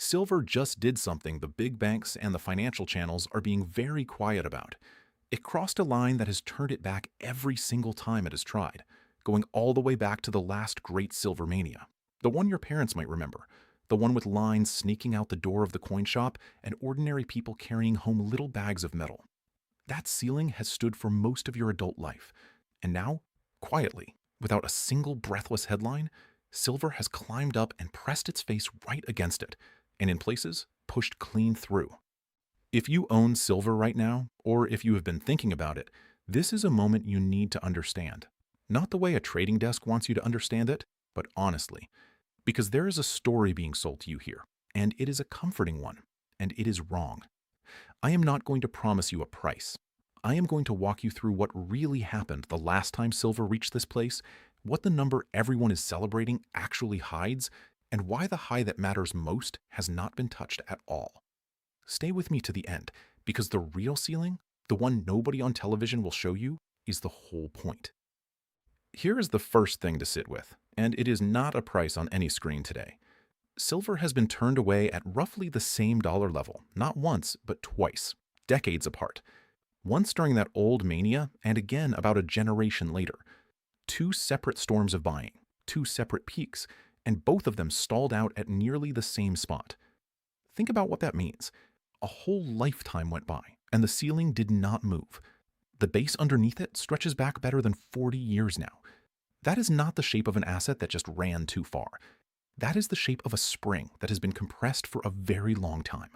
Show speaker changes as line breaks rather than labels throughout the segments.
Silver just did something the big banks and the financial channels are being very quiet about. It crossed a line that has turned it back every single time it has tried, going all the way back to the last great silver mania. The one your parents might remember. The one with lines sneaking out the door of the coin shop and ordinary people carrying home little bags of metal. That ceiling has stood for most of your adult life. And now, quietly, without a single breathless headline, silver has climbed up and pressed its face right against it, and in places, pushed clean through. If you own silver right now, or if you have been thinking about it, this is a moment you need to understand. Not the way a trading desk wants you to understand it, but honestly. Because there is a story being sold to you here, and it is a comforting one, and it is wrong. I am not going to promise you a price. I am going to walk you through what really happened the last time silver reached this place, what the number everyone is celebrating actually hides, and why the high that matters most has not been touched at all. Stay with me to the end, because the real ceiling, the one nobody on television will show you, is the whole point. Here is the first thing to sit with, and it is not a price on any screen today. Silver has been turned away at roughly the same dollar level, not once, but twice, decades apart. Once during that old mania, and again about a generation later. Two separate storms of buying, two separate peaks, and both of them stalled out at nearly the same spot. Think about what that means. A whole lifetime went by, and the ceiling did not move. The base underneath it stretches back better than 40 years now. That is not the shape of an asset that just ran too far. That is the shape of a spring that has been compressed for a very long time.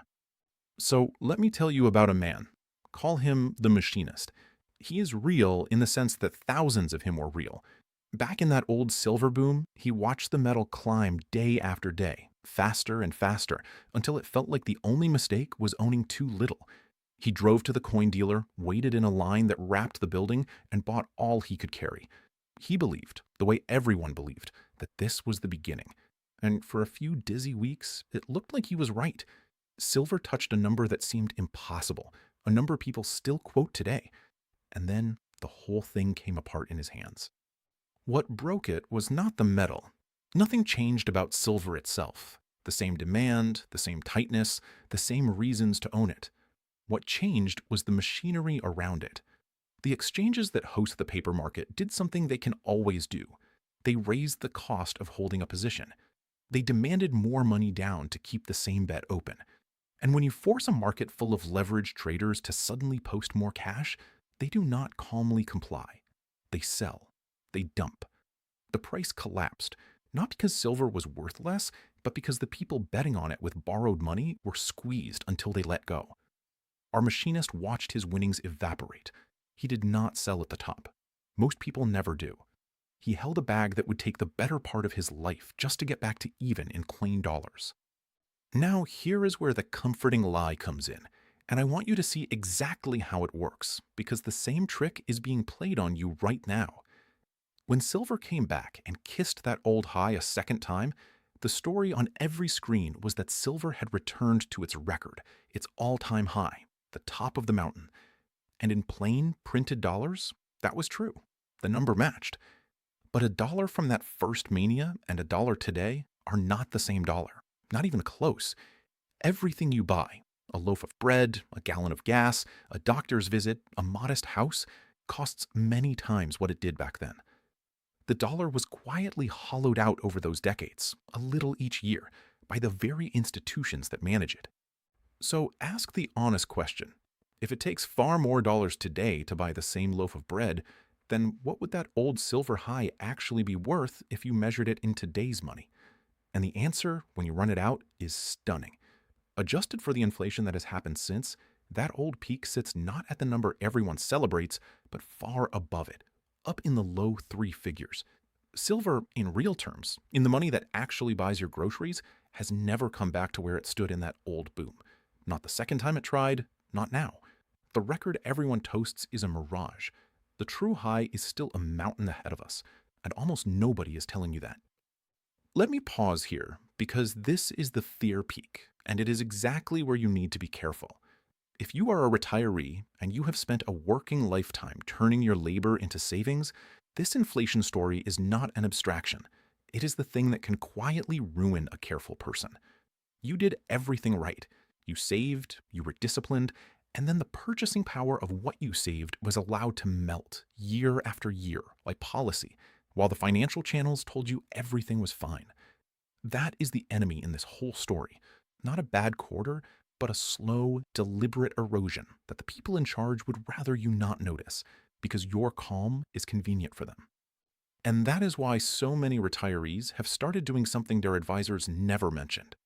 So let me tell you about a man. Call him the machinist. He is real in the sense that thousands of him were real. Back in that old silver boom, he watched the metal climb day after day, faster and faster, until it felt like the only mistake was owning too little. He drove to the coin dealer, waited in a line that wrapped the building, and bought all he could carry. He believed, the way everyone believed, that this was the beginning. And for a few dizzy weeks, it looked like he was right. Silver touched a number that seemed impossible, a number people still quote today. And then the whole thing came apart in his hands. What broke it was not the metal. Nothing changed about silver itself. The same demand, the same tightness, the same reasons to own it. What changed was the machinery around it. The exchanges that host the paper market did something they can always do. They raised the cost of holding a position. They demanded more money down to keep the same bet open. And when you force a market full of leveraged traders to suddenly post more cash, they do not calmly comply. They sell. They dump. The price collapsed, not because silver was worth less, but because the people betting on it with borrowed money were squeezed until they let go. Our machinist watched his winnings evaporate. He did not sell at the top. Most people never do. He held a bag that would take the better part of his life just to get back to even in clean dollars. Now here is where the comforting lie comes in, and I want you to see exactly how it works, because the same trick is being played on you right now. When silver came back and kissed that old high a second time, the story on every screen was that silver had returned to its record, its all-time high, the top of the mountain. And in plain, printed dollars, that was true. The number matched. But a dollar from that first mania and a dollar today are not the same dollar. Not even close. Everything you buy, a loaf of bread, a gallon of gas, a doctor's visit, a modest house, costs many times what it did back then. The dollar was quietly hollowed out over those decades, a little each year, by the very institutions that manage it. So ask the honest question. If it takes far more dollars today to buy the same loaf of bread, then what would that old silver high actually be worth if you measured it in today's money? And the answer, when you run it out, is stunning. Adjusted for the inflation that has happened since, that old peak sits not at the number everyone celebrates, but far above it, up in the low three figures. Silver, in real terms, in the money that actually buys your groceries, has never come back to where it stood in that old boom. Not the second time it tried, not now. The record everyone toasts is a mirage. The true high is still a mountain ahead of us, and almost nobody is telling you that. Let me pause here, because this is the fear peak, and it is exactly where you need to be careful. If you are a retiree and you have spent a working lifetime turning your labor into savings, this inflation story is not an abstraction. It is the thing that can quietly ruin a careful person. You did everything right. You saved, you were disciplined, and then the purchasing power of what you saved was allowed to melt year after year like policy, while the financial channels told you everything was fine. That is the enemy in this whole story. Not a bad quarter, but a slow, deliberate erosion that the people in charge would rather you not notice because your calm is convenient for them. And that is why so many retirees have started doing something their advisors never mentioned.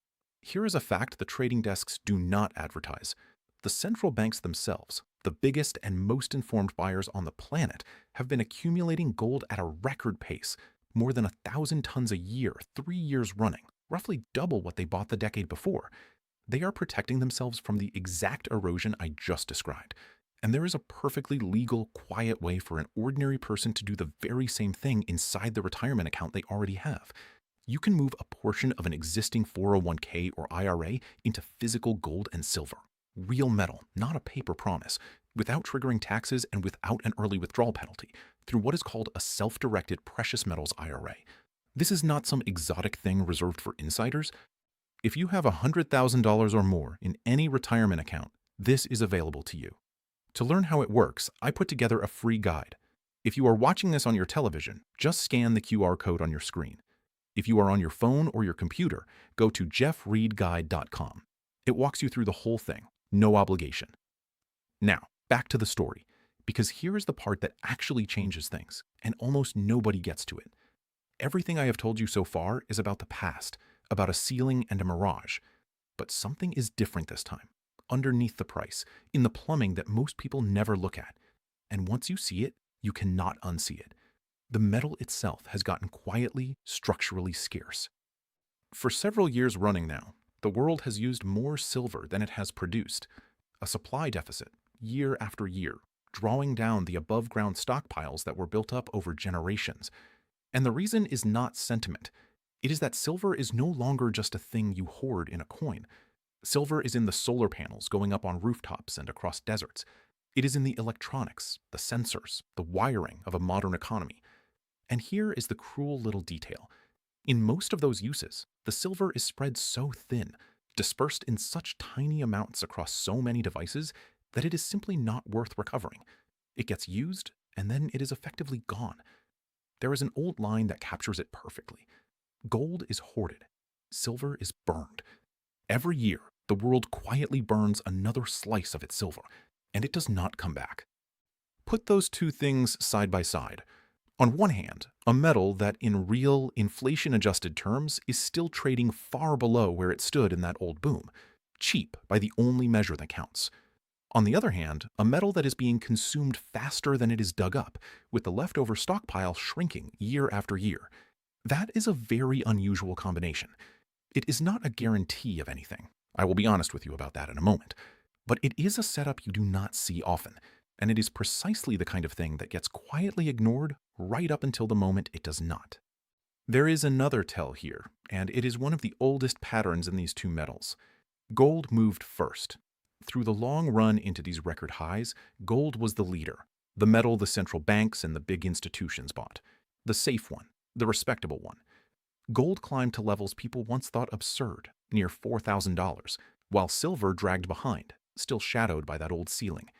Here is a fact the trading desks do not advertise. The central banks themselves, the biggest and most informed buyers on the planet, have been accumulating gold at a record pace, more than 1,000 tons a year, 3 years running, roughly double what they bought the decade before. They are protecting themselves from the exact erosion I just described. And there is a perfectly legal, quiet way for an ordinary person to do the very same thing inside the retirement account they already have. You can move a portion of an existing 401k or IRA into physical gold and silver, real metal, not a paper promise, without triggering taxes and without an early withdrawal penalty, through what is called a self-directed precious metals IRA. This is not some exotic thing reserved for insiders. If you have $100,000 or more in any retirement account, this is available to you. To learn how it works, I put together a free guide. If you are watching this on your television, just scan the QR code on your screen. If you are on your phone or your computer, go to jeffreedguide.com. It walks you through the whole thing, no obligation. Now, back to the story, because here is the part that actually changes things, and almost nobody gets to it. Everything I have told you so far is about the past, about a ceiling and a mirage. But something is different this time, underneath the price, in the plumbing that most people never look at. And once you see it, you cannot unsee it. The metal itself has gotten quietly, structurally scarce. For several years running now, the world has used more silver than it has produced, a supply deficit, year after year, drawing down the above-ground stockpiles that were built up over generations. And the reason is not sentiment. It is that silver is no longer just a thing you hoard in a coin. Silver is in the solar panels going up on rooftops and across deserts. It is in the electronics, the sensors, the wiring of a modern economy. And here is the cruel little detail. In most of those uses, the silver is spread so thin, dispersed in such tiny amounts across so many devices, that it is simply not worth recovering. It gets used, and then it is effectively gone. There is an old line that captures it perfectly. Gold is hoarded. Silver is burned. Every year, the world quietly burns another slice of its silver, and it does not come back. Put those two things side by side. On one hand, a metal that in real, inflation-adjusted terms is still trading far below where it stood in that old boom, cheap by the only measure that counts. On the other hand, a metal that is being consumed faster than it is dug up, with the leftover stockpile shrinking year after year. That is a very unusual combination. It is not a guarantee of anything. I will be honest with you about that in a moment. But it is a setup you do not see often, and it is precisely the kind of thing that gets quietly ignored right up until the moment it does not. There is another tell here, and it is one of the oldest patterns in these two metals. Gold moved first. Through the long run into these record highs, gold was the leader, the metal the central banks and the big institutions bought, the safe one, the respectable one. Gold climbed to levels people once thought absurd, near $4,000, while silver dragged behind, still shadowed by that old ceiling.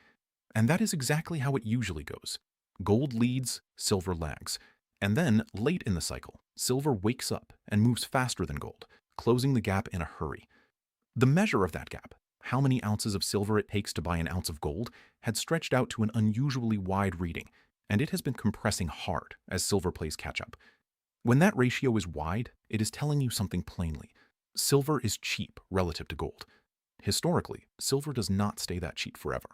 And that is exactly how it usually goes. Gold leads, silver lags. And then, late in the cycle, silver wakes up and moves faster than gold, closing the gap in a hurry. The measure of that gap, how many ounces of silver it takes to buy an ounce of gold, had stretched out to an unusually wide reading, and it has been compressing hard as silver plays catch up. When that ratio is wide, it is telling you something plainly. Silver is cheap relative to gold. Historically, silver does not stay that cheap forever.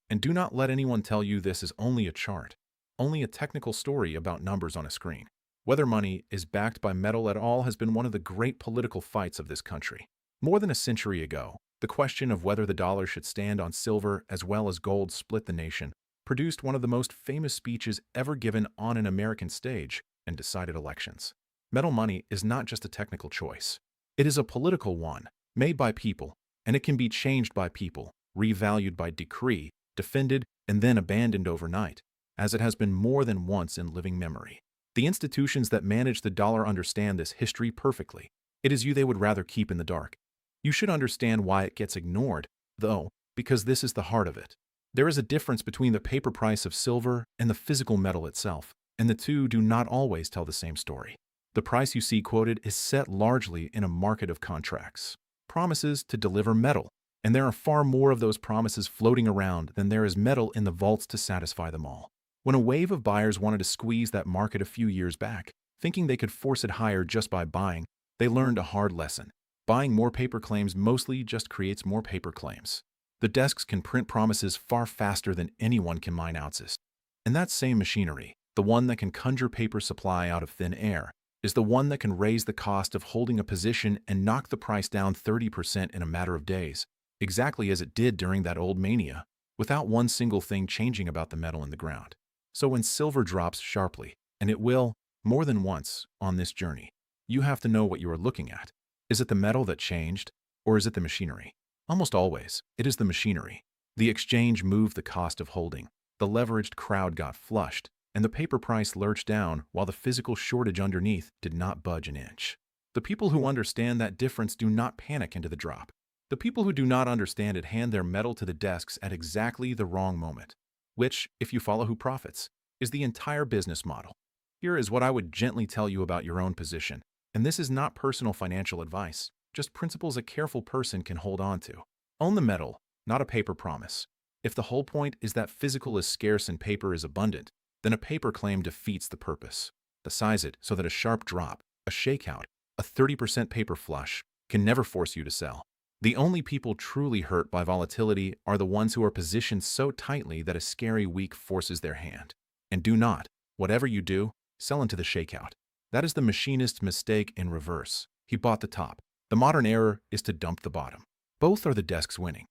And do not let anyone tell you this is only a chart, only a technical story about numbers on a screen. Whether money is backed by metal at all has been one of the great political fights of this country. More than a century ago, the question of whether the dollar should stand on silver as well as gold split the nation, produced one of the most famous speeches ever given on an American stage and decided elections. Metal money is not just a technical choice. It is a political one, made by people, and it can be changed by people, revalued by decree, defended, and then abandoned overnight, as it has been more than once in living memory. The institutions that manage the dollar understand this history perfectly. It is you they would rather keep in the dark. You should understand why it gets ignored, though, because this is the heart of it. There is a difference between the paper price of silver and the physical metal itself, and the two do not always tell the same story. The price you see quoted is set largely in a market of contracts, promises to deliver metal, and there are far more of those promises floating around than there is metal in the vaults to satisfy them all. When a wave of buyers wanted to squeeze that market a few years back, thinking they could force it higher just by buying, they learned a hard lesson. Buying more paper claims mostly just creates more paper claims. The desks can print promises far faster than anyone can mine ounces. And that same machinery, the one that can conjure paper supply out of thin air, is the one that can raise the cost of holding a position and knock the price down 30% in a matter of days, exactly as it did during that old mania, without one single thing changing about the metal in the ground. So when silver drops sharply, and it will, more than once, on this journey, you have to know what you are looking at. Is it the metal that changed, or is it the machinery? Almost always, it is the machinery. The exchange moved the cost of holding, the leveraged crowd got flushed, and the paper price lurched down while the physical shortage underneath did not budge an inch. The people who understand that difference do not panic into the drop. The people who do not understand it hand their metal to the desks at exactly the wrong moment, which, if you follow who profits, is the entire business model. Here is what I would gently tell you about your own position, and this is not personal financial advice, just principles a careful person can hold on to. Own the metal, not a paper promise. If the whole point is that physical is scarce and paper is abundant, then a paper claim defeats the purpose. Size it so that a sharp drop, a shakeout, a 30% paper flush can never force you to sell. The only people truly hurt by volatility are the ones who are positioned so tightly that a scary week forces their hand. And do not, whatever you do, sell into the shakeout. That is the machinist's mistake in reverse. He bought the top. The modern error is to dump the bottom. Both are the desks winning.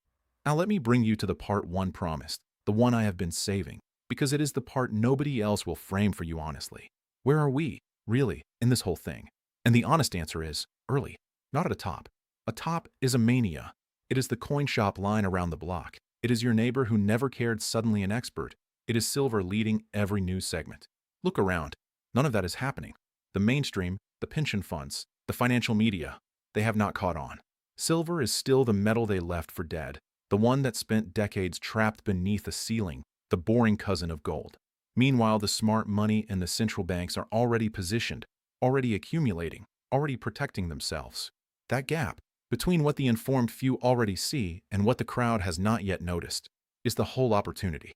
Now let me bring you to the part one promised, the one I have been saving, because it is the part nobody else will frame for you honestly. Where are we, really, in this whole thing? And the honest answer is, early, not at a top. A top is a mania. It is the coin shop line around the block. It is your neighbor who never cared suddenly an expert. It is silver leading every news segment. Look around. None of that is happening. The mainstream, the pension funds, the financial media, they have not caught on. Silver is still the metal they left for dead, the one that spent decades trapped beneath a ceiling, the boring cousin of gold. Meanwhile, the smart money and the central banks are already positioned, already accumulating, already protecting themselves. That gap, between what the informed few already see and what the crowd has not yet noticed, is the whole opportunity.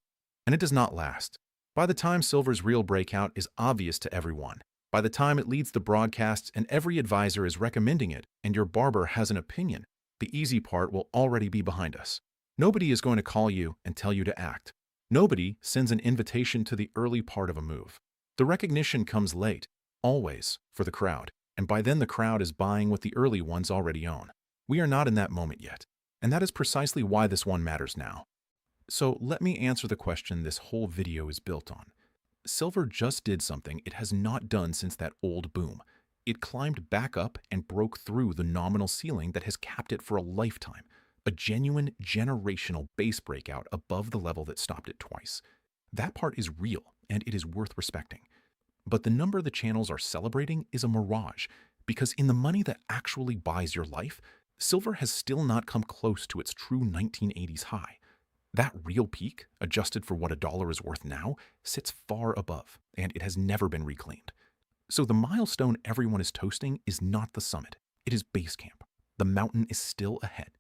And it does not last. By the time silver's real breakout is obvious to everyone, by the time it leads the broadcasts and every advisor is recommending it and your barber has an opinion, the easy part will already be behind us. Nobody is going to call you and tell you to act. Nobody sends an invitation to the early part of a move. The recognition comes late, always, for the crowd, and by then the crowd is buying what the early ones already own. We are not in that moment yet, and that is precisely why this one matters now. So let me answer the question this whole video is built on. Silver just did something it has not done since that old boom. It climbed back up and broke through the nominal ceiling that has capped it for a lifetime, a genuine generational base breakout above the level that stopped it twice. That part is real, and it is worth respecting. But the number the channels are celebrating is a mirage, because in the money that actually buys your life, silver has still not come close to its true 1980s high. That real peak, adjusted for what a dollar is worth now, sits far above, and it has never been reclaimed. So the milestone everyone is toasting is not the summit. It is base camp. The mountain is still ahead.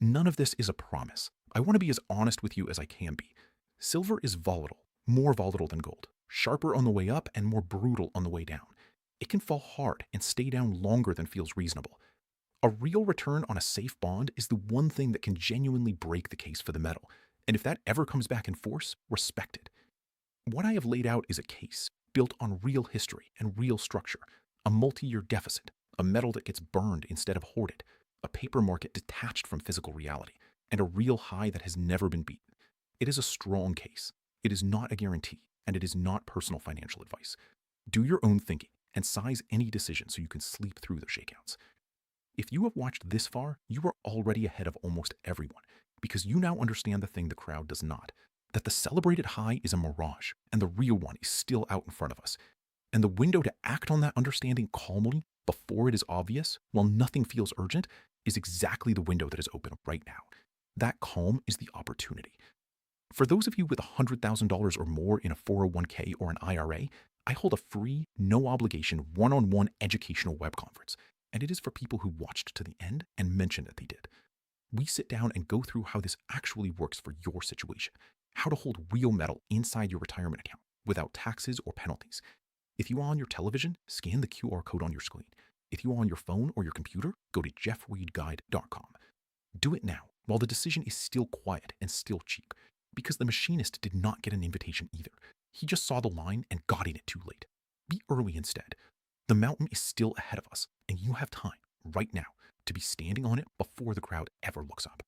None of this is a promise. I want to be as honest with you as I can be. Silver is volatile, more volatile than gold, sharper on the way up and more brutal on the way down. It can fall hard and stay down longer than feels reasonable. A real return on a safe bond is the one thing that can genuinely break the case for the metal, and if that ever comes back in force, respect it. What I have laid out is a case built on real history and real structure, a multi-year deficit, a metal that gets burned instead of hoarded, a paper market detached from physical reality, and a real high that has never been beaten. It is a strong case. It is not a guarantee, and it is not personal financial advice. Do your own thinking and size any decision so you can sleep through the shakeouts. If you have watched this far, you are already ahead of almost everyone, because you now understand the thing the crowd does not, that the celebrated high is a mirage, and the real one is still out in front of us. And the window to act on that understanding calmly before it is obvious, while nothing feels urgent, is exactly the window that is open right now. That calm is the opportunity. For those of you with $100,000 or more in a 401k or an IRA, I hold a free, no obligation, one on one educational web conference, and it is for people who watched to the end and mentioned that they did. We sit down and go through how this actually works for your situation, how to hold real metal inside your retirement account without taxes or penalties. If you are on your television, scan the QR code on your screen. If you are on your phone or your computer, go to jeffreedguide.com. Do it now while the decision is still quiet and still cheap, because the machinist did not get an invitation either. He just saw the line and got in it too late. Be early instead. The mountain is still ahead of us, and you have time, right now, to be standing on it before the crowd ever looks up.